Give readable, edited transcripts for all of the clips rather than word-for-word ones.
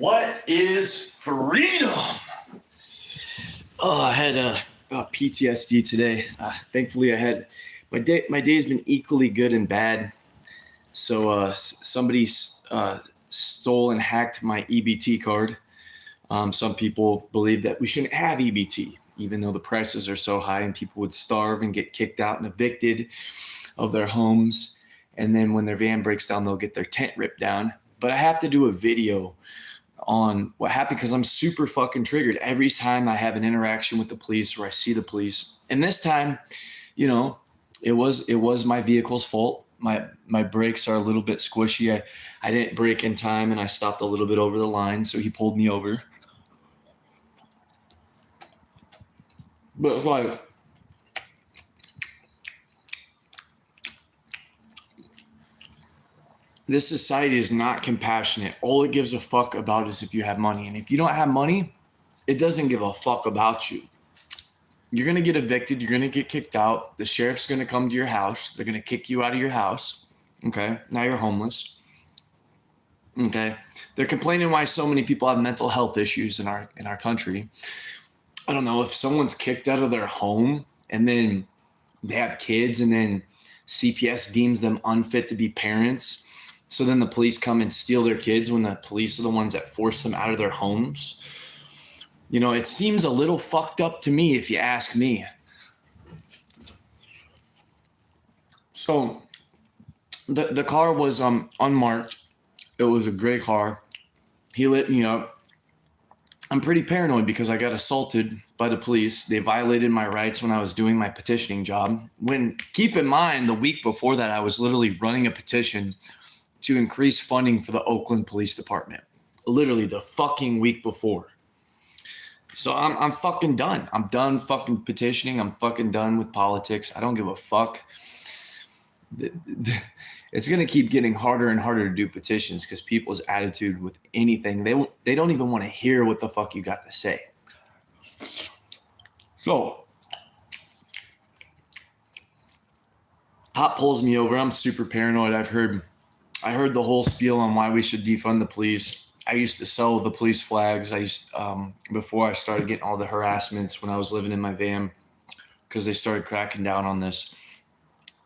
What is freedom? Oh, I had PTSD today. Thankfully, I had my day. My day's been equally good and bad. So somebody stole and hacked my EBT card. Some people believe that we shouldn't have EBT, even though the prices are so high, and people would starve and get kicked out and evicted of their homes. And then when their van breaks down, they'll get their tent ripped down. But I have to do a video on what happened because I'm super fucking triggered every time I have an interaction with the police or I see the police. And this time, you know, it was my vehicle's fault. My brakes are a little bit squishy. I didn't brake in time and I stopped a little bit over the line, so he pulled me over. But it's like, this society is not compassionate. All it gives a fuck about is if you have money. And if you don't have money, it doesn't give a fuck about you. You're going to get evicted. You're going to get kicked out. The sheriff's going to come to your house. They're going to kick you out of your house. Okay. Now you're homeless. Okay. They're complaining why so many people have mental health issues in our country. I don't know if someone's kicked out of their home and then they have kids and then CPS deems them unfit to be parents. So then the police come and steal their kids when the police are the ones that force them out of their homes. You know, it seems a little fucked up to me if you ask me. So the car was unmarked. It was a gray car. He lit me up. I'm pretty paranoid because I got assaulted by the police. They violated my rights when I was doing my petitioning job. When, keep in mind, the week before that, I was literally running a petition to increase funding for the Oakland Police Department. Literally the fucking week before. So I'm fucking done. I'm done fucking petitioning. I'm fucking done with politics. I don't give a fuck. It's going to keep getting harder and harder to do petitions because people's attitude with anything, they don't even want to hear what the fuck you got to say. So Hot pulls me over. I'm super paranoid. I heard the whole spiel on why we should defund the police. I used to sell the police flags. Before I started getting all the harassments when I was living in my van, because they started cracking down on this.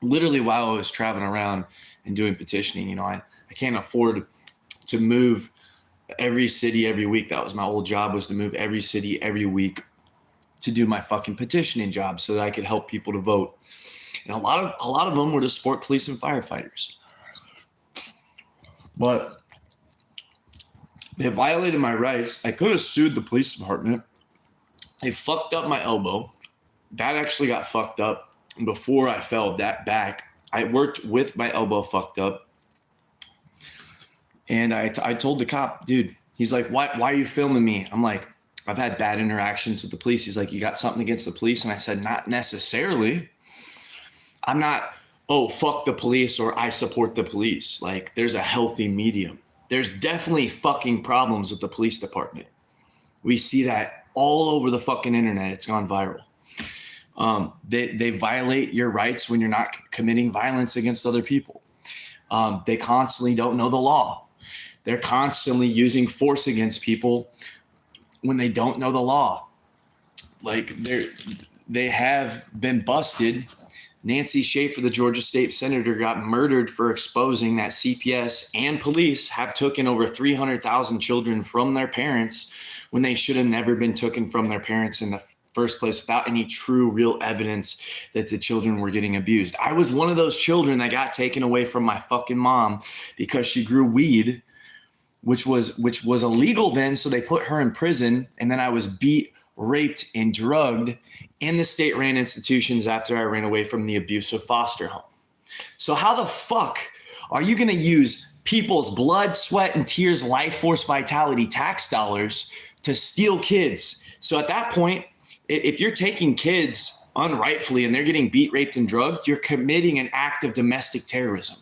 Literally while I was traveling around and doing petitioning, you know, I can't afford to move every city every week. That was my old job, was to move every city every week to do my fucking petitioning job so that I could help people to vote. And a lot of them were to support police and firefighters. But they violated my rights. I could have sued the police department. They fucked up my elbow. That actually got fucked up before I fell that back. I worked with my elbow fucked up. And I told the cop, dude, he's like, why are you filming me? I'm like, I've had bad interactions with the police. He's like, you got something against the police? And I said, not necessarily. I'm not, oh, fuck the police or I support the police. Like, there's a healthy medium. There's definitely fucking problems with the police department. We see that all over the fucking internet. It's gone viral. They violate your rights when you're not committing violence against other people. They constantly don't know the law. They're constantly using force against people when they don't know the law. Like, they have been busted. Nancy Schaefer, the Georgia state senator, got murdered for exposing that CPS and police have taken over 300,000 children from their parents when they should have never been taken from their parents in the first place without any true, real evidence that the children were getting abused. I was one of those children that got taken away from my fucking mom because she grew weed, which was illegal then. So they put her in prison, and then I was beat, raped, and drugged in the state-ran institutions after I ran away from the abusive foster home. So how the fuck are you going to use people's blood, sweat, and tears, life force, vitality, tax dollars to steal kids? So at that point, if you're taking kids unrightfully and they're getting beat, raped, and drugged, you're committing an act of domestic terrorism.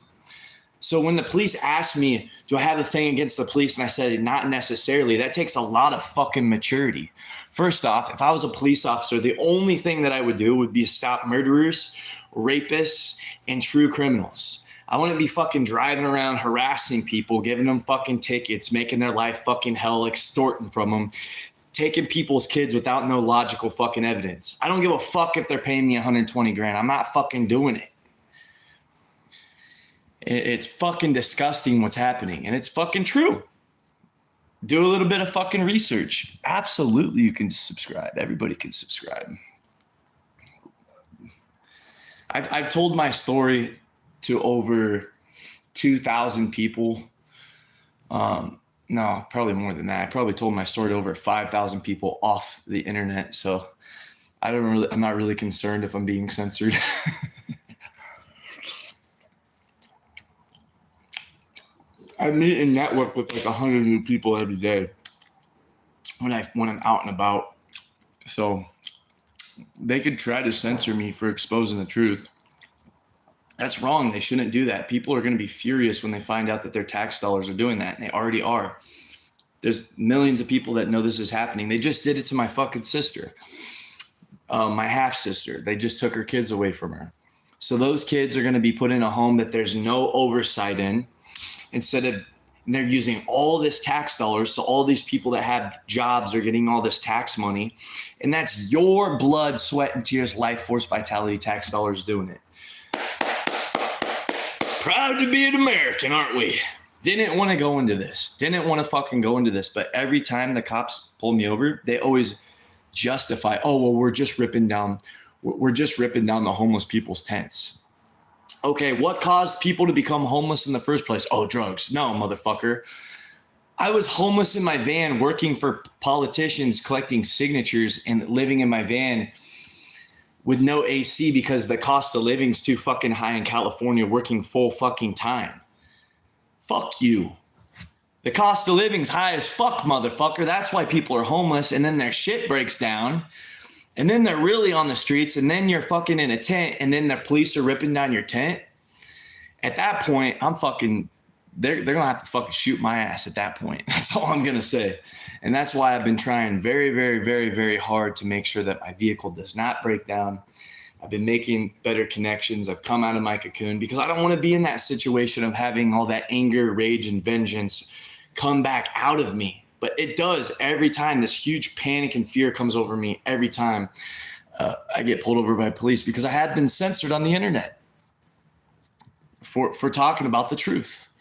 So when the police asked me, do I have a thing against the police? And I said, not necessarily. That takes a lot of fucking maturity. First off, if I was a police officer, the only thing that I would do would be stop murderers, rapists, and true criminals. I wouldn't be fucking driving around harassing people, giving them fucking tickets, making their life fucking hell, extorting from them, taking people's kids without no logical fucking evidence. I don't give a fuck if they're paying me 120 grand. I'm not fucking doing it. It's fucking disgusting what's happening, and it's fucking true. Do a little bit of fucking research. Absolutely, you can subscribe. Everybody can subscribe. I've told my story to over 2,000 people. No, probably more than that. I probably told my story to over 5,000 people off the internet. So I'm not really concerned if I'm being censored. I meet and network with like 100 new people every day when I'm out and about. So they could try to censor me for exposing the truth. That's wrong. They shouldn't do that. People are going to be furious when they find out that their tax dollars are doing that, and they already are. There's millions of people that know this is happening. They just did it to my fucking sister, my half sister. They just took her kids away from her. So those kids are going to be put in a home that there's no oversight in. And they're using all this tax dollars. So all these people that have jobs are getting all this tax money. And that's your blood, sweat, and tears, life force, vitality tax dollars doing it. Proud to be an American, aren't we? Didn't want to go into this. Didn't want to fucking go into this. But every time the cops pulled me over, they always justify, oh, well, we're just ripping down the homeless people's tents. Okay, what caused people to become homeless in the first place? Oh, drugs. No, motherfucker. I was homeless in my van working for politicians, collecting signatures and living in my van with no AC because the cost of living's too fucking high in California, working full fucking time. Fuck you. The cost of living's high as fuck, motherfucker. That's why people are homeless, and then their shit breaks down. And then they're really on the streets, and then you're fucking in a tent, and then the police are ripping down your tent. At that point, they're going to have to fucking shoot my ass at that point. That's all I'm going to say. And that's why I've been trying very, very, very, very hard to make sure that my vehicle does not break down. I've been making better connections. I've come out of my cocoon because I don't want to be in that situation of having all that anger, rage, and vengeance come back out of me. But it does every time. This huge panic and fear comes over me every time I get pulled over by police because I had been censored on the internet for talking about the truth.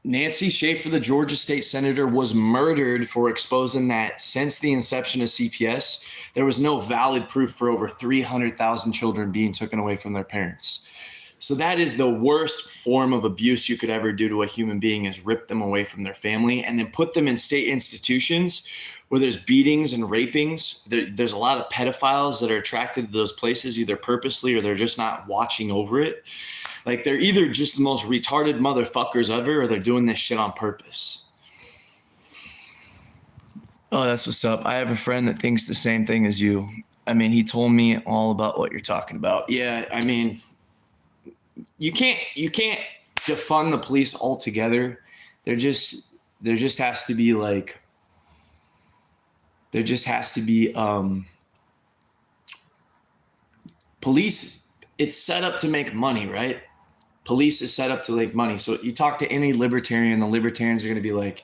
Nancy Schaefer, the Georgia state senator, was murdered for exposing that since the inception of CPS, there was no valid proof for over 300,000 children being taken away from their parents. So that is the worst form of abuse you could ever do to a human being, is rip them away from their family and then put them in state institutions where there's beatings and rapings. There's a lot of pedophiles that are attracted to those places, either purposely or they're just not watching over it. Like, they're either just the most retarded motherfuckers ever, or they're doing this shit on purpose. Oh, that's what's up. I have a friend that thinks the same thing as you. I mean, he told me all about what you're talking about. Yeah, I mean, you can't defund the police altogether. There just has to be police. It's set up to make money, right? Police is set up to make money. So you talk to any libertarian, the libertarians are going to be like,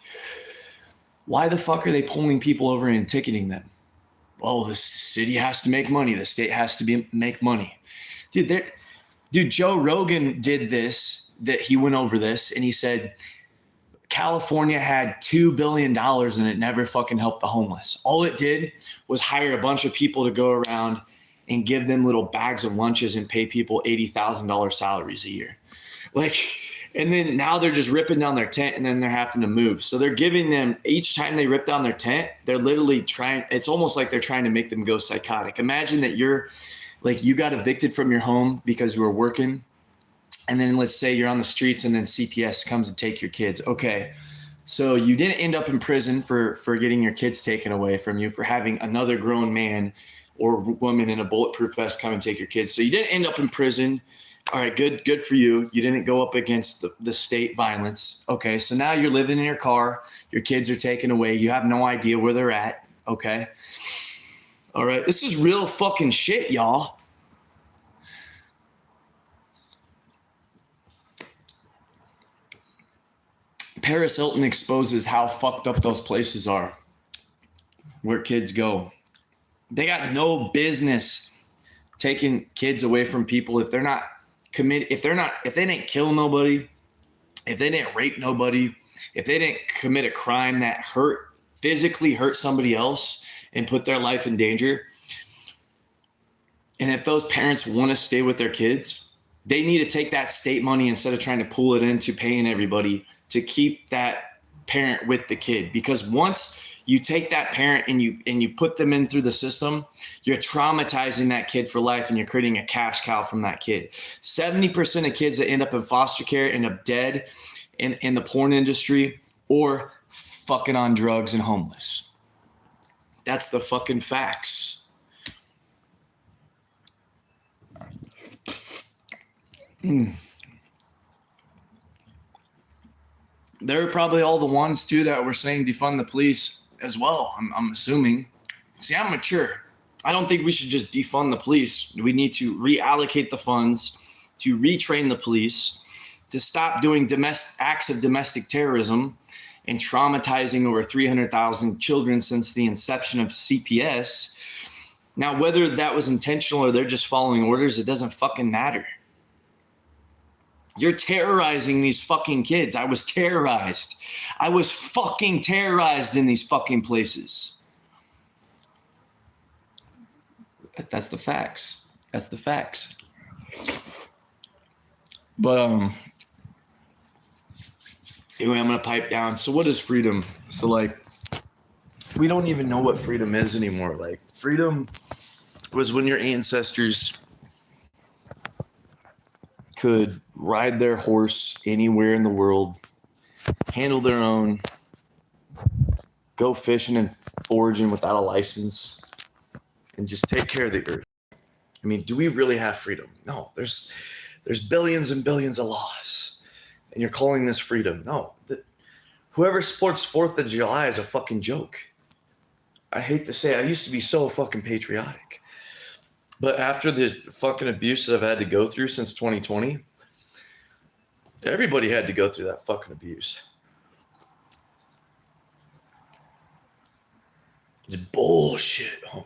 why the fuck are they pulling people over and ticketing them? Oh, the city has to make money. The state has to make money. Dude, Joe Rogan did this, that he went over this, and he said California had $2 billion and it never fucking helped the homeless. All it did was hire a bunch of people to go around and give them little bags of lunches and pay people $80,000 salaries a year. Like, and then now they're just ripping down their tent and then they're having to move. So they're giving them, each time they rip down their tent, they're literally trying, it's almost like they're trying to make them go psychotic. Imagine that you got evicted from your home because you were working. And then let's say you're on the streets and then CPS comes and take your kids. Okay. So you didn't end up in prison for getting your kids taken away from you, for having another grown man or woman in a bulletproof vest come and take your kids. So you didn't end up in prison. All right, good for you. You didn't go up against the state violence. Okay, so now you're living in your car. Your kids are taken away. You have no idea where they're at. Okay. All right, this is real fucking shit, y'all. Paris Hilton exposes how fucked up those places are where kids go. They got no business taking kids away from people if they're not committed, if they didn't kill nobody, if they didn't rape nobody, if they didn't commit a crime that physically hurt somebody else and put their life in danger. And if those parents want to stay with their kids, they need to take that state money instead of trying to pull it into paying everybody to keep that parent with the kid. Because once you take that parent and you put them in through the system, you're traumatizing that kid for life and you're creating a cash cow from that kid. 70% of kids that end up in foster care end up dead in the porn industry or fucking on drugs and homeless. That's the fucking facts. They're probably all the ones too that were saying defund the police as well. I'm assuming. See, I'm mature. I don't think we should just defund the police. We need to reallocate the funds to retrain the police, to stop doing acts of domestic terrorism and traumatizing over 300,000 children since the inception of CPS. Now, whether that was intentional or they're just following orders, it doesn't fucking matter. You're terrorizing these fucking kids. I was terrorized. I was fucking terrorized in these fucking places. That's the facts. That's the facts. But anyway, I'm gonna pipe down. So what is freedom? So like, we don't even know what freedom is anymore. Like, freedom was when your ancestors could ride their horse anywhere in the world, handle their own, go fishing and foraging without a license, and just take care of the earth. I mean, do we really have freedom? No, there's billions and billions of laws, and you're calling this freedom. No, whoever supports 4th of July is a fucking joke. I hate to say it, I used to be so fucking patriotic. But after the fucking abuse that I've had to go through since 2020, everybody had to go through that fucking abuse. It's bullshit, homie.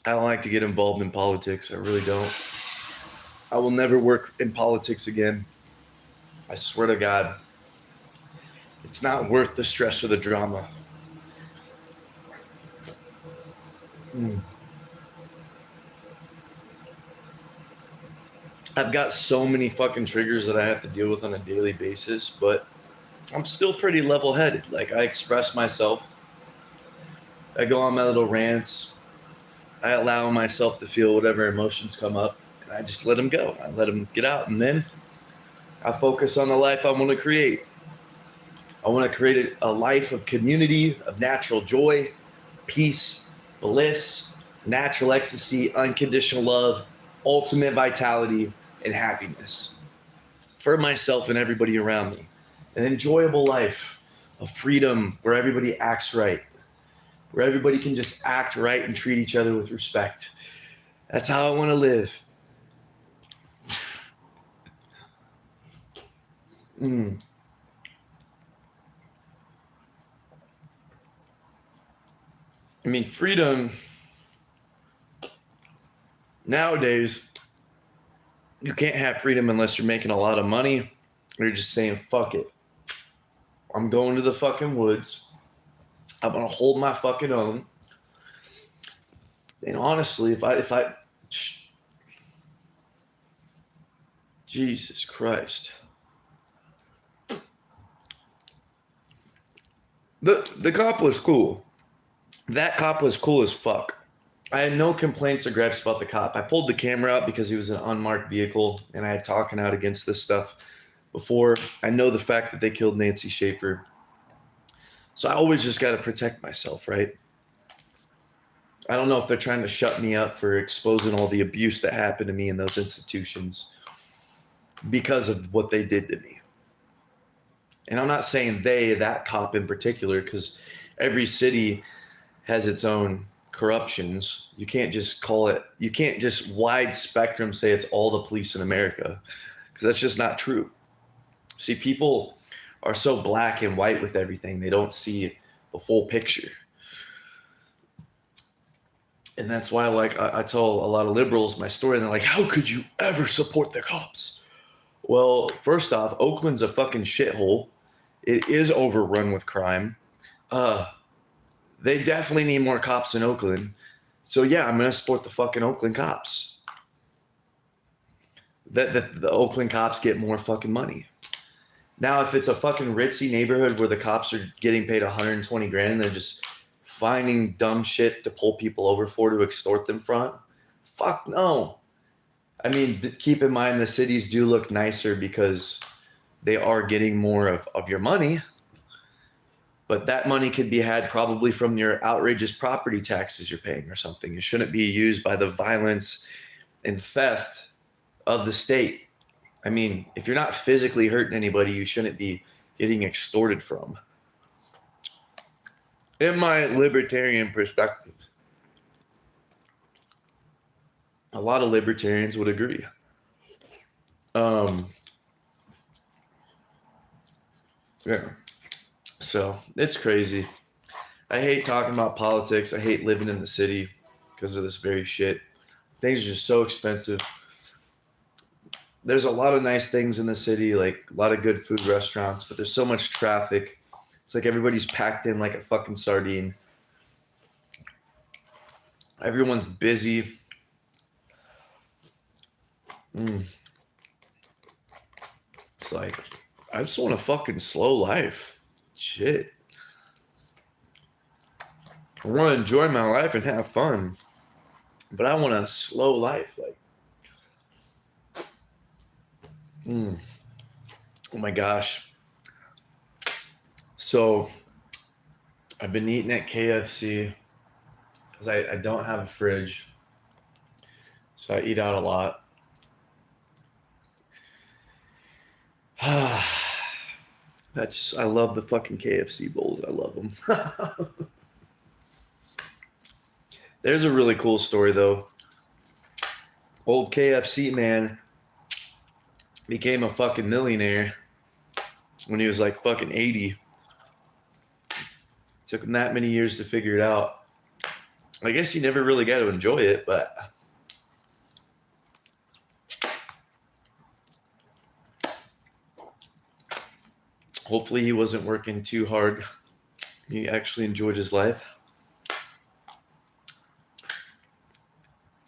I don't like to get involved in politics. I really don't. I will never work in politics again. I swear to God. It's not worth the stress or the drama. I've got so many fucking triggers that I have to deal with on a daily basis, but I'm still pretty level-headed. Like, I express myself. I go on my little rants. I allow myself to feel whatever emotions come up, and I just let them go. I let them get out, and then I focus on the life I want to create. I want to create a life of community, of natural joy, peace, bliss, natural ecstasy, unconditional love, ultimate vitality, and happiness for myself and everybody around me. An enjoyable life of freedom where everybody acts right, where everybody can just act right and treat each other with respect. That's how I want to live. I mean, freedom nowadays, you can't have freedom unless you're making a lot of money or you're just saying, fuck it. I'm going to the fucking woods. I'm going to hold my fucking own. And honestly, if I, Jesus Christ. The cop was cool. That cop was cool as fuck. I had no complaints or gripes about the cop. I pulled the camera out because he was an unmarked vehicle, and I had talking out against this stuff before. I know the fact that they killed Nancy Schaefer. So I always just got to protect myself, right? I don't know if they're trying to shut me up for exposing all the abuse that happened to me in those institutions because of what they did to me. And I'm not saying that cop in particular, because every city has its own corruptions. You can't just call it, you can't just wide spectrum say it's all the police in America, because that's just not true. See, people are so black and white with everything, they don't see the whole picture. And that's why, like, I tell a lot of liberals my story, and they're like, how could you ever support the cops? Well, first off, Oakland's a fucking shithole. It is overrun with crime. They definitely need more cops in Oakland. So yeah, I'm gonna support the fucking Oakland cops. The Oakland cops get more fucking money. Now, if it's a fucking ritzy neighborhood where the cops are getting paid 120 grand and they're just finding dumb shit to pull people over for, to extort them from, fuck no. I mean, keep in mind the cities do look nicer because they are getting more of your money. But that money could be had probably from your outrageous property taxes you're paying or something. It shouldn't be used by the violence and theft of the state. I mean, if you're not physically hurting anybody, you shouldn't be getting extorted from. In my libertarian perspective, a lot of libertarians would agree. Yeah. So it's crazy. I hate talking about politics. I hate living in the city because of this very shit. Things are just so expensive. There's a lot of nice things in the city, like a lot of good food restaurants, but there's so much traffic. It's like everybody's packed in like a fucking sardine. Everyone's busy. It's like, I just want a fucking slow life. Shit. I want to enjoy my life and have fun, but I want a slow life. Like, oh my gosh. So I've been eating at KFC because I don't have a fridge. So I eat out a lot. I love the fucking KFC bowls. I love them. There's a really cool story though. Old KFC man became a fucking millionaire when he was like fucking 80. Took him that many years to figure it out. I guess he never really got to enjoy it, but hopefully he wasn't working too hard. He actually enjoyed his life.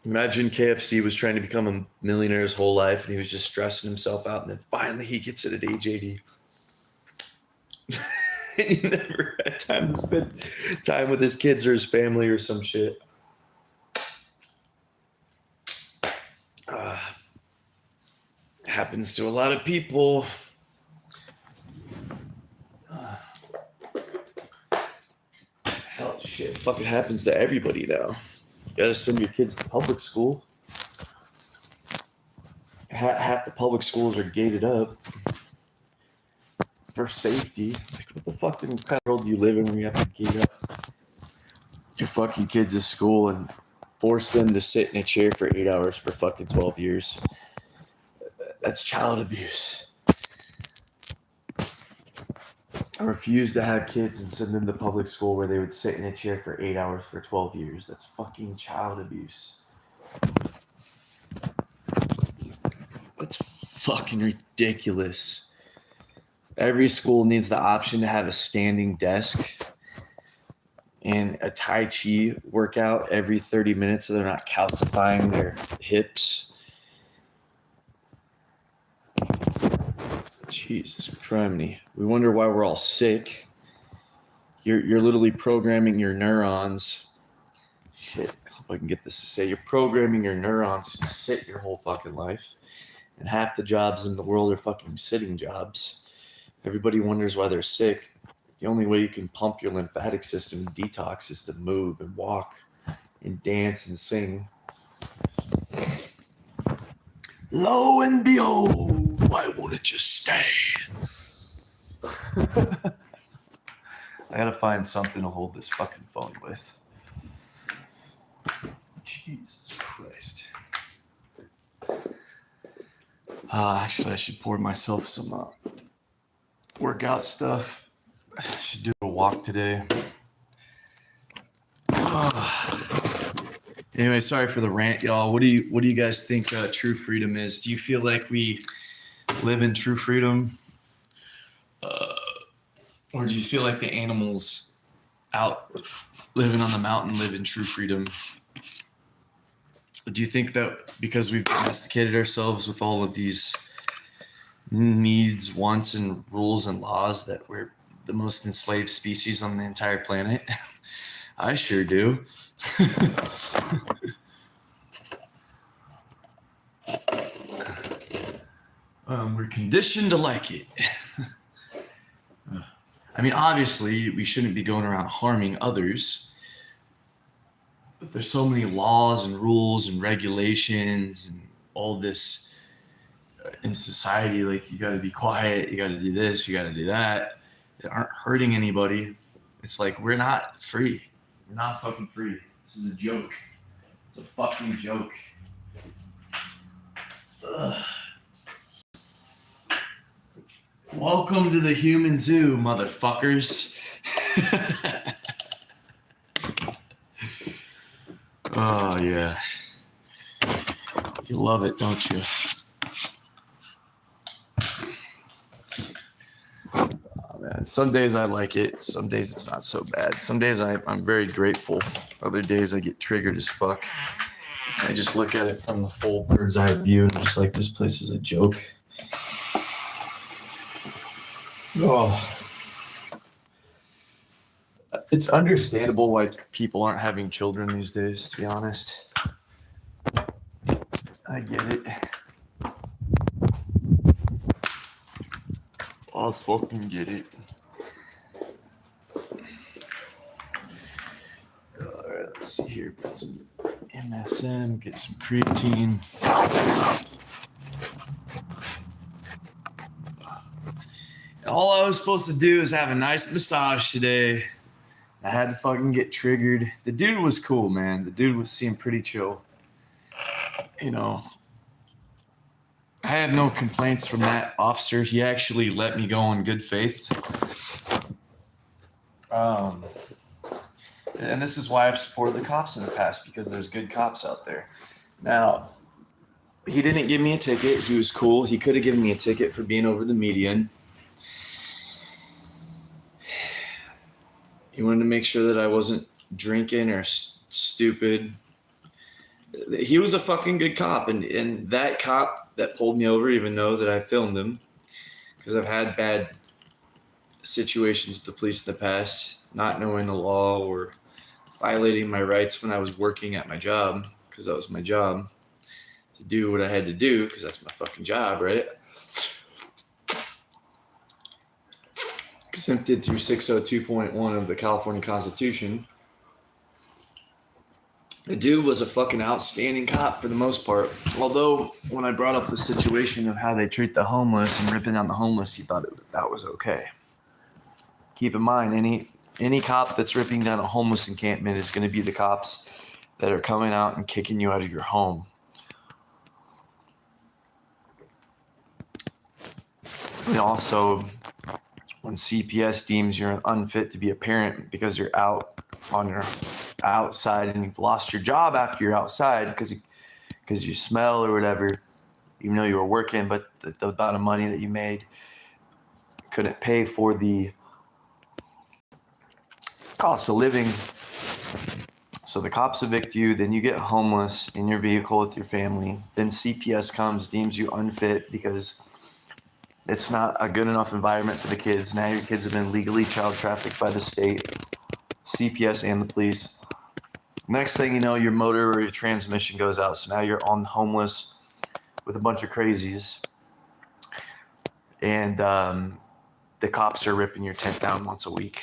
Imagine KFC was trying to become a millionaire his whole life and he was just stressing himself out, and then finally he gets it at age 80. And he never had time to spend time with his kids or his family or some shit. Happens to a lot of people. Hell, shit, fucking happens to everybody now. You gotta send your kids to public school. Half the public schools are gated up for safety. Like, what the fucking kind of world do you live in when you have to gate up your fucking kids at school and force them to sit in a chair for 8 hours for fucking 12 years? That's child abuse. I refuse to have kids and send them to public school where they would sit in a chair for 8 hours for 12 years. That's fucking child abuse. That's fucking ridiculous. Every school needs the option to have a standing desk and a Tai Chi workout every 30 minutes so they're not calcifying their hips. Jesus criminy. We wonder why we're all sick. You're literally programming your neurons. Shit, I hope I can get this to say. You're programming your neurons to sit your whole fucking life. And half the jobs in the world are fucking sitting jobs. Everybody wonders why they're sick. The only way you can pump your lymphatic system and detox is to move and walk and dance and sing. Lo and behold, why won't it just stay? I gotta find something to hold this fucking phone with. Jesus Christ. Actually, I should pour myself some workout stuff. I should do a walk today. Anyway, sorry for the rant, y'all. What do you guys think true freedom is? Do you feel like we live in true freedom? Or do you feel like the animals out living on the mountain live in true freedom? Do you think that because we've domesticated ourselves with all of these needs, wants, and rules and laws that we're the most enslaved species on the entire planet? I sure do. We're conditioned to like it. I mean, obviously, we shouldn't be going around harming others. But there's so many laws and rules and regulations and all this in society. Like, you got to be quiet, you got to do this, you got to do that, that aren't hurting anybody. It's like, we're not free. We're not fucking free. This is a joke. It's a fucking joke. Ugh. Welcome to the human zoo, motherfuckers. Oh, yeah. You love it, don't you? Oh, man. Some days I like it. Some days it's not so bad. Some days I'm very grateful. Other days I get triggered as fuck. I just look at it from the full bird's eye view and I'm just like, this place is a joke. Oh. It's understandable why people aren't having children these days, to be honest. I get it. I fucking get it. Alright, let's see here. Put some MSM, get some creatine. All I was supposed to do is have a nice massage today. I had to fucking get triggered. The dude was cool, man. The dude seemed pretty chill. You know, I had no complaints from that officer. He actually let me go in good faith. And this is why I've supported the cops in the past, because there's good cops out there. Now, he didn't give me a ticket. He was cool. He could have given me a ticket for being over the median. He wanted to make sure that I wasn't drinking or stupid. He was a fucking good cop. And that cop that pulled me over, even though that I filmed him, because I've had bad situations with the police in the past, not knowing the law or violating my rights when I was working at my job, because that was my job, to do what I had to do, because that's my fucking job, right? Exempted through 602.1 of the California Constitution. The dude was a fucking outstanding cop for the most part. Although when I brought up the situation of how they treat the homeless and ripping down the homeless, he thought that was okay. Keep in mind, any cop that's ripping down a homeless encampment is going to be the cops that are coming out and kicking you out of your home. And also, when CPS deems you're unfit to be a parent because you're out on your outside and you've lost your job after you're outside because you smell or whatever, even though you were working, but the amount of money that you made couldn't pay for the cost of living. So the cops evict you, then you get homeless in your vehicle with your family. Then CPS comes, deems you unfit because it's not a good enough environment for the kids. Now your kids have been legally child trafficked by the state, CPS, and the police. Next thing you know, your motor or your transmission goes out. So now you're on homeless with a bunch of crazies. And the cops are ripping your tent down once a week.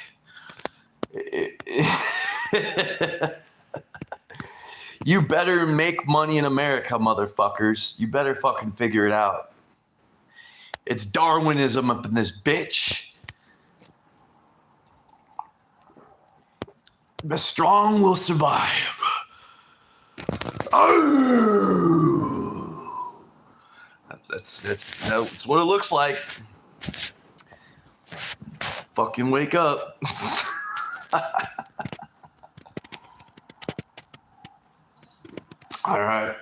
You better make money in America, motherfuckers. You better fucking figure it out. It's Darwinism up in this bitch. The strong will survive. Oh, that's what it looks like. Fucking wake up. All right.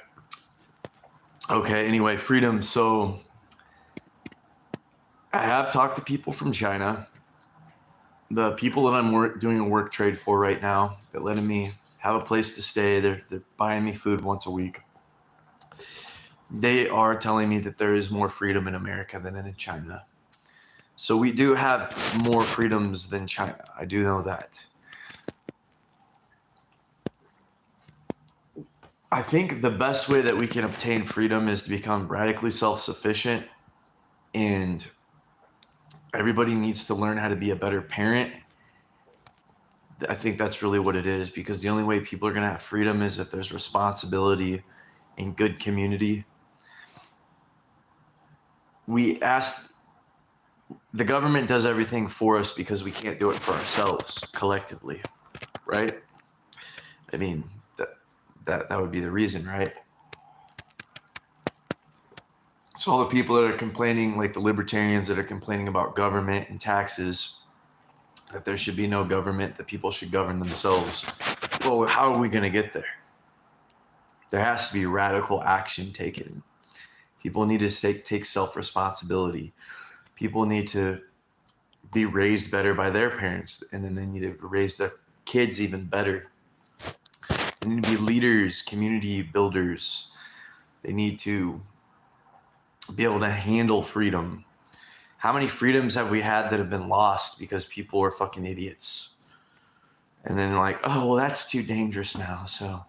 Okay, anyway, freedom. So I have talked to people from China. The people that I'm doing a work trade for right now, they're letting me have a place to stay. They're buying me food once a week. They are telling me that there is more freedom in America than in China. So we do have more freedoms than China. I do know that. I think the best way that we can obtain freedom is to become radically self-sufficient, and everybody needs to learn how to be a better parent. I think that's really what it is, because the only way people are going to have freedom is if there's responsibility and good community. The government does everything for us because we can't do it for ourselves collectively, right? I mean, that would be the reason, right? So all the people that are complaining, like the libertarians that are complaining about government and taxes, that there should be no government, that people should govern themselves. Well, how are we going to get there? There has to be radical action taken. People need to take self-responsibility. People need to be raised better by their parents, and then they need to raise their kids even better. They need to be leaders, community builders. They need to be able to handle freedom. How many freedoms have we had that have been lost because people are fucking idiots? And then like, oh, well, that's too dangerous now, so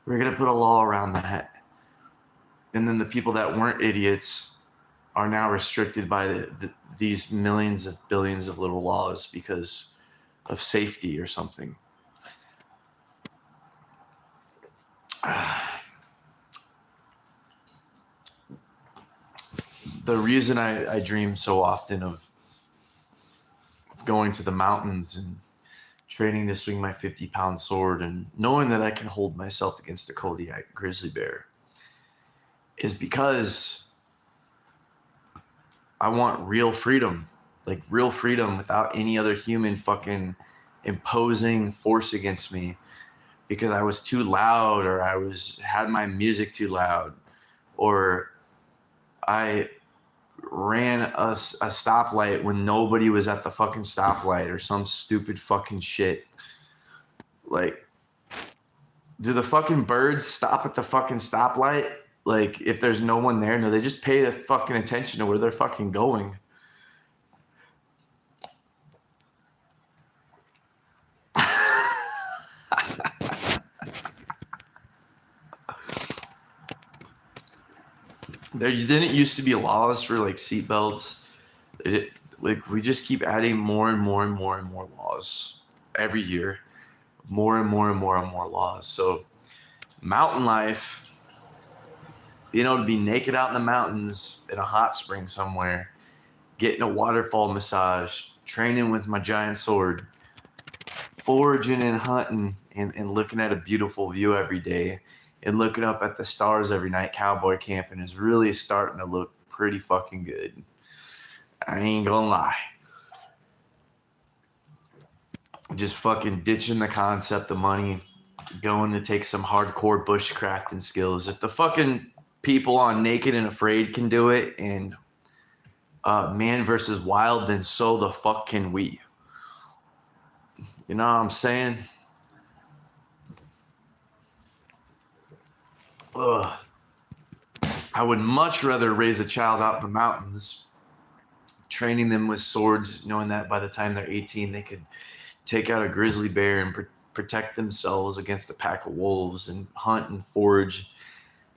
we're going to put a law around that. And then the people that weren't idiots are now restricted by these millions of billions of little laws because of safety or something. The reason I dream so often of going to the mountains and training to swing my 50-pound sword and knowing that I can hold myself against a Kodiak grizzly bear is because I want real freedom, like real freedom without any other human fucking imposing force against me because I was too loud, or I had my music too loud, or I ran a stoplight when nobody was at the fucking stoplight, or some stupid fucking shit. Like, do the fucking birds stop at the fucking stoplight? Like, if there's no one there? No, they just pay the fucking attention to where they're fucking going. There didn't used to be laws for like seatbelts. Like, we just keep adding more and more and more and more laws every year. More and more and more and more laws. So mountain life, being able to be naked out in the mountains in a hot spring somewhere, getting a waterfall massage, training with my giant sword, foraging and hunting, and looking at a beautiful view every day, and looking up at the stars every night, cowboy camping is really starting to look pretty fucking good. I ain't gonna lie. Just fucking ditching the concept of money, going to take some hardcore bushcrafting skills. If the fucking people on Naked and Afraid can do it, and Man versus Wild, then so the fuck can we. You know what I'm saying? Ugh. I would much rather raise a child out in the mountains, training them with swords, knowing that by the time they're 18, they could take out a grizzly bear and protect themselves against a pack of wolves, and hunt and forage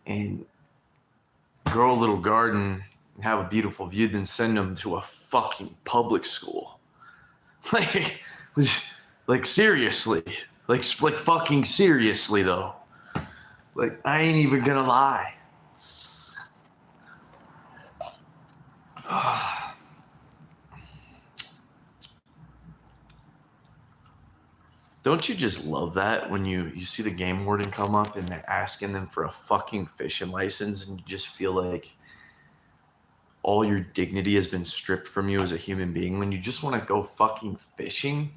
and grow a little garden and have a beautiful view, then send them to a fucking public school. Like seriously. Like fucking seriously, though. Like, I ain't even gonna lie. Don't you just love that when you see the game warden come up and they're asking them for a fucking fishing license and you just feel like all your dignity has been stripped from you as a human being when you just want to go fucking fishing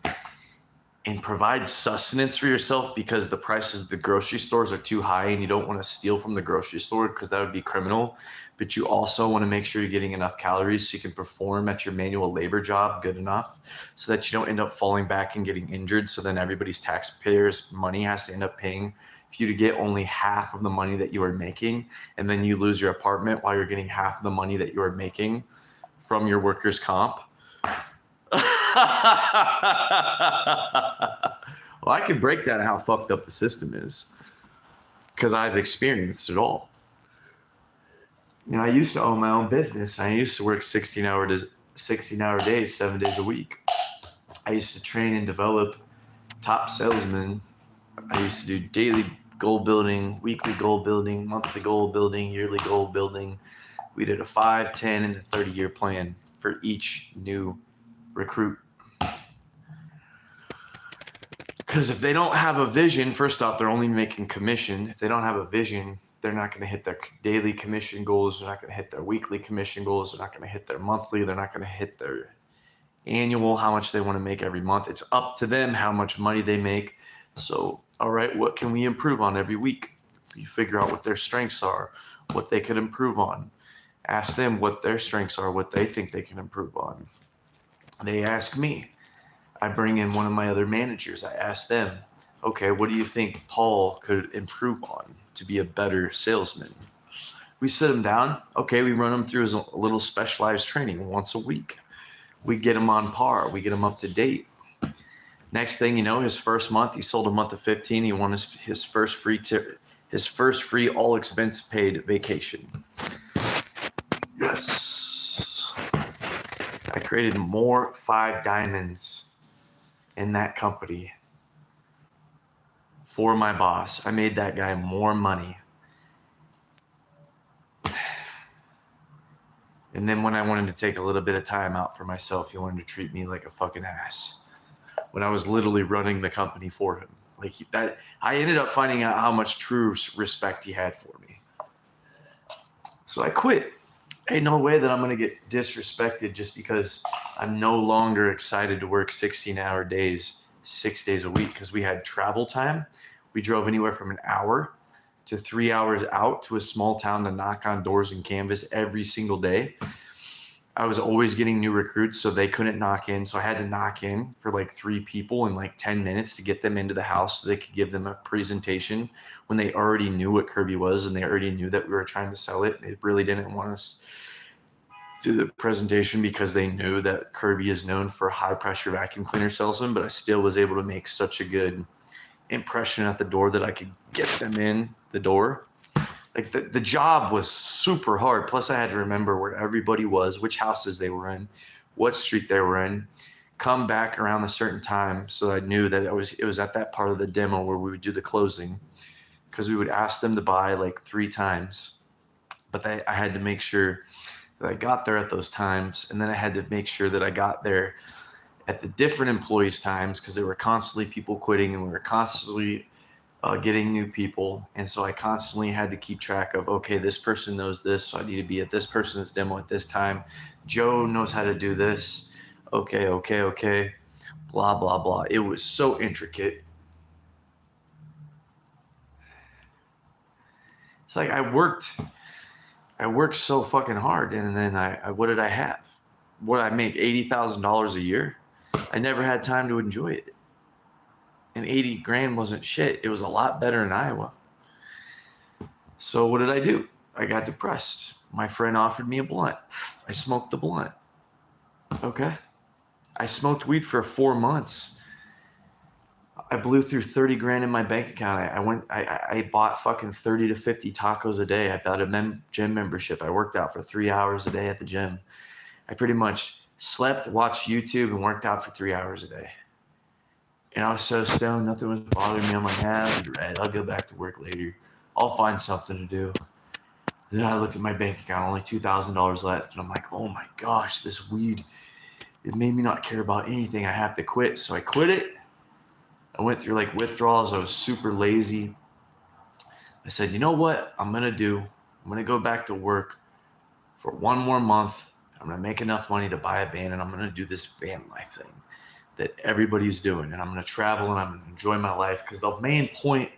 and provide sustenance for yourself because the prices of the grocery stores are too high and you don't want to steal from the grocery store because that would be criminal. But you also want to make sure you're getting enough calories so you can perform at your manual labor job good enough so that you don't end up falling back and getting injured. So then everybody's taxpayers' money has to end up paying for you to get only half of the money that you are making. And then you lose your apartment while you're getting half of the money that you are making from your workers' comp. Well, I can break down how fucked up the system is because I've experienced it all. You know, I used to own my own business. I used to work 16-hour days, 7 days a week. I used to train and develop top salesmen. I used to do daily goal building, weekly goal building, monthly goal building, yearly goal building. We did a 5, 10, and a 30-year plan for each new recruit. Because if they don't have a vision, first off, they're only making commission. If they don't have a vision, they're not going to hit their daily commission goals. They're not going to hit their weekly commission goals. They're not going to hit their monthly. They're not going to hit their annual, how much they want to make every month. It's up to them how much money they make. So, all right, what can we improve on every week? You figure out what their strengths are, what they could improve on. Ask them what their strengths are, what they think they can improve on. They ask me. I bring in one of my other managers. I ask them, okay, what do you think Paul could improve on to be a better salesman? We sit him down. Okay, we run him through his little specialized training once a week. We get him on par. We get him up to date. Next thing you know, his first month, he sold a month of 15. He won his first free all expense paid vacation. Yes. I created more 5 diamonds in that company for my boss. I made that guy more money. And then when I wanted to take a little bit of time out for myself, he wanted to treat me like a fucking ass. When I was literally running the company for him. I ended up finding out how much true respect he had for me. So I quit. Ain't no way that I'm going to get disrespected just because I'm no longer excited to work 16-hour days, 6 days a week, because we had travel time. We drove anywhere from an hour to 3 hours out to a small town to knock on doors and canvas every single day. I was always getting new recruits, so they couldn't knock in. So I had to knock in for like 3 people in like 10 minutes to get them into the house so they could give them a presentation when they already knew what Kirby was and they already knew that we were trying to sell it. They really didn't want us to do the presentation because they knew that Kirby is known for high pressure vacuum cleaner salesman, but I still was able to make such a good impression at the door that I could get them in the door. Like the job was super hard. Plus I had to remember where everybody was, which houses they were in, what street they were in, come back around a certain time. So I knew that it was at that part of the demo where we would do the closing, because we would ask them to buy like 3 times, but I had to make sure that I got there at those times. And then I had to make sure that I got there at the different employees' times, because there were constantly people quitting and we were constantly getting new people. And so I constantly had to keep track of, okay, this person knows this, so I need to be at this person's demo at this time. Joe knows how to do this. Okay. Blah, blah, blah. It was so intricate. It's like I worked so fucking hard, and then what did I have? What did I make? $80,000 a year? I never had time to enjoy it. And 80 grand wasn't shit. It was a lot better in Iowa. So what did I do? I got depressed. My friend offered me a blunt. I smoked the blunt. Okay. I smoked weed for 4 months. I blew through 30 grand in my bank account. I bought fucking 30 to 50 tacos a day. I bought a gym membership. I worked out for 3 hours a day at the gym. I pretty much slept, watched YouTube, and worked out for 3 hours a day. And I was so stoned, nothing was bothering me. I'm like, I'll go back to work later. I'll find something to do. And then I looked at my bank account, only $2,000 left. And I'm like, oh my gosh, this weed, it made me not care about anything. I have to quit. So I quit it. I went through like withdrawals. I was super lazy. I said, you know what I'm going to do? I'm going to go back to work for 1 more month. I'm going to make enough money to buy a van, and I'm going to do this van life thing that everybody's doing. And I'm going to travel and I'm going to enjoy my life. Because the main point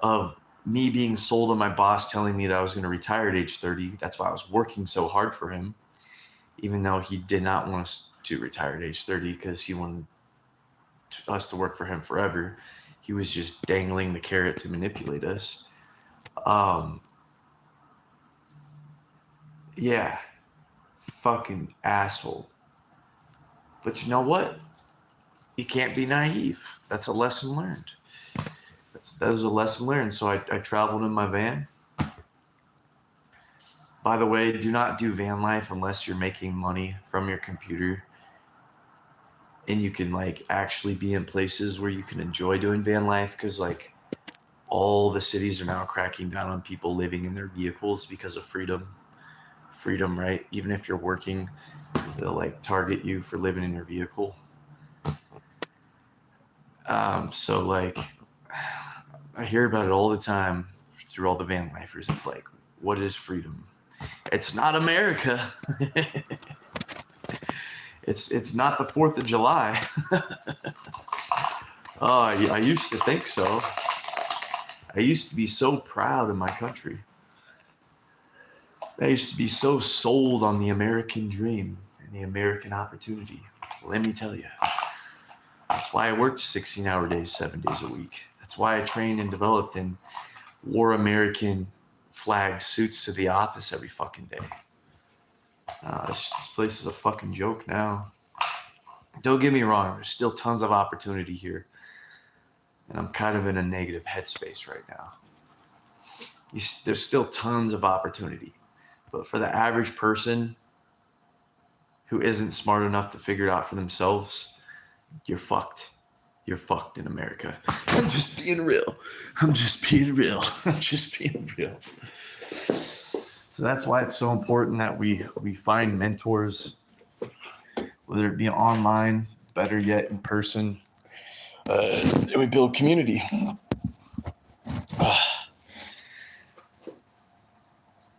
of me being sold on my boss telling me that I was going to retire at age 30, that's why I was working so hard for him, even though he did not want us to retire at age 30 because he wanted us to work for him forever. He was just dangling the carrot to manipulate us. Yeah, fucking asshole. But you know what? You can't be naive. That's a lesson learned. That was a lesson learned. So I traveled in my van. By the way, do not do van life unless you're making money from your computer and you can like actually be in places where you can enjoy doing van life, because like all the cities are now cracking down on people living in their vehicles because of freedom, right? Even if you're working, they'll like target you for living in your vehicle. So like I hear about it all the time through all the van lifers. It's like, what is freedom? It's not America. It's not the 4th of July. Oh, I used to think so. I used to be so proud of my country. I used to be so sold on the American dream and the American opportunity. Let me tell you. That's why I worked 16-hour days, 7 days a week. That's why I trained and developed and wore American flag suits to the office every fucking day. This place is a fucking joke now. Don't get me wrong. There's still tons of opportunity here. And I'm kind of in a negative headspace right now. There's still tons of opportunity. But for the average person who isn't smart enough to figure it out for themselves, you're fucked. You're fucked in America. I'm just being real. So that's why it's so important that we find mentors, whether it be online, better yet in person, and we build community.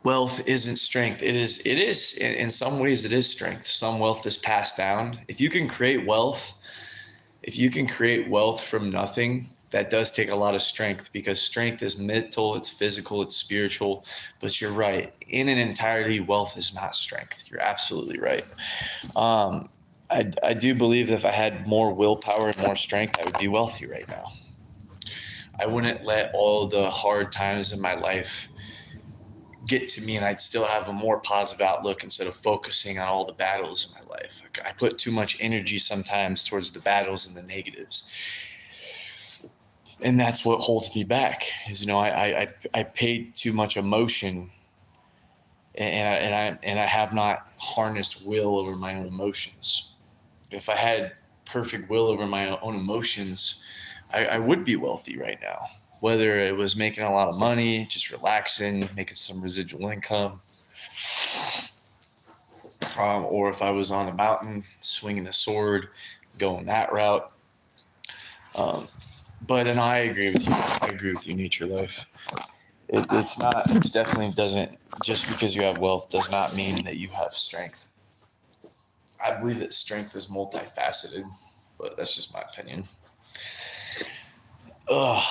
Wealth isn't strength. It is in some ways it is strength. Some wealth is passed down. If you can create wealth from nothing, that does take a lot of strength, because strength is mental, it's physical, it's spiritual. But you're right. In an entirety, wealth is not strength. You're absolutely right. I do believe that if I had more willpower and more strength, I would be wealthy right now. I wouldn't let all the hard times in my life get to me, and I'd still have a more positive outlook instead of focusing on all the battles in my life. I put too much energy sometimes towards the battles and the negatives. And that's what holds me back is, I paid too much emotion, and I have not harnessed will over my own emotions. If I had perfect will over my own emotions, I would be wealthy right now. Whether it was making a lot of money, just relaxing, making some residual income, or if I was on the mountain, swinging a sword, going that route. But then I agree with you. Nature Life. It's definitely doesn't, just because you have wealth does not mean that you have strength. I believe that strength is multifaceted, but that's just my opinion. Ugh.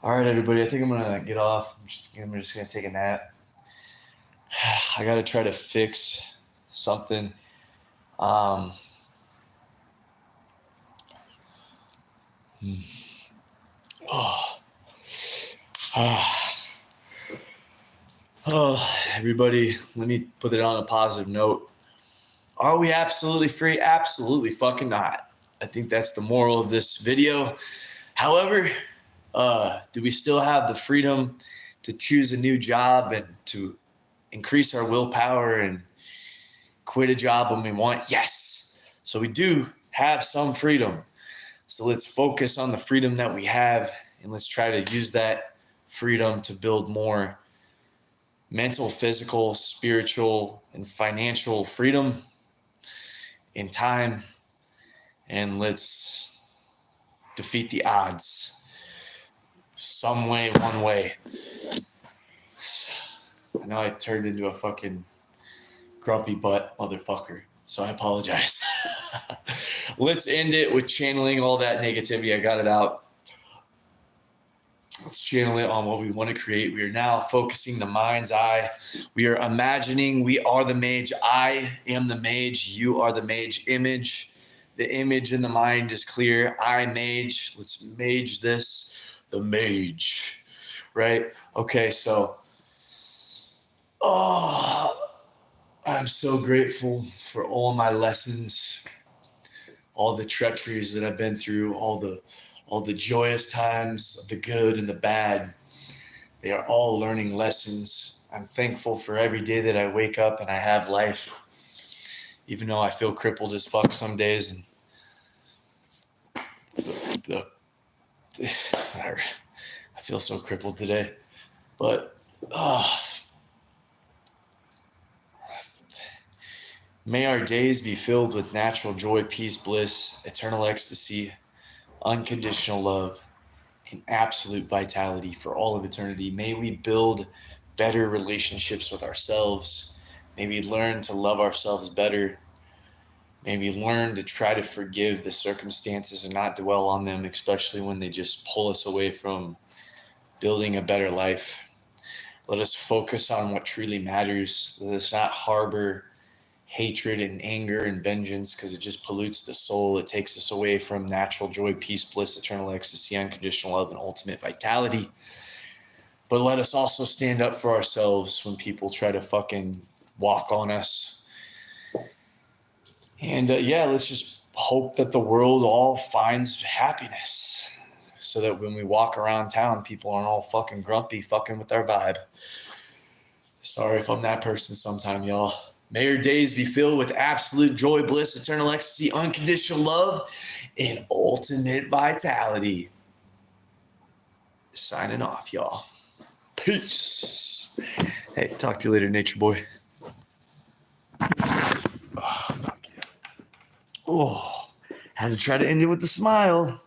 All right, everybody. I think I'm gonna get off. I'm just gonna take a nap. I gotta try to fix something. Oh, everybody, let me put it on a positive note. Are we absolutely free? Absolutely fucking not. I think that's the moral of this video. However, do we still have the freedom to choose a new job and to increase our willpower and quit a job when we want? Yes. So we do have some freedom. So let's focus on the freedom that we have, and let's try to use that freedom to build more mental, physical, spiritual, and financial freedom in time. and let's defeat the odds some way, one way. I know I turned into a fucking grumpy butt motherfucker, so I apologize. Let's end it with channeling all that negativity. I got it out. Let's channel it on what we want to create. We are now focusing the mind's eye. We are imagining we are the mage. I am the mage. You are the mage image. The image in the mind is clear. I mage. Let's mage this. The mage. Right? Okay, so I'm so grateful for all my lessons, all the treacheries that I've been through, all the joyous times, the good and the bad. They are all learning lessons. I'm thankful for every day that I wake up and I have life, even though I feel crippled as fuck some days. And I feel so crippled today, but may our days be filled with natural joy, peace, bliss, eternal ecstasy, unconditional love, and absolute vitality for all of eternity. May we build better relationships with ourselves. May we learn to love ourselves better. May we learn to try to forgive the circumstances and not dwell on them, especially when they just pull us away from building a better life. Let us focus on what truly matters. Let us not harbor hatred and anger and vengeance, because it just pollutes the soul. It takes us away from natural joy, peace, bliss, eternal ecstasy, unconditional love, and ultimate vitality. But let us also stand up for ourselves when people try to fucking walk on us. And let's just hope that the world all finds happiness, so that when we walk around town, people aren't all fucking grumpy, fucking with our vibe. Sorry if I'm that person sometime, y'all. May your days be filled with absolute joy, bliss, eternal ecstasy, unconditional love, and ultimate vitality. Signing off, y'all. Peace. Hey, talk to you later, Nature Boy. Oh, fuck yeah. Oh, had to try to end it with a smile.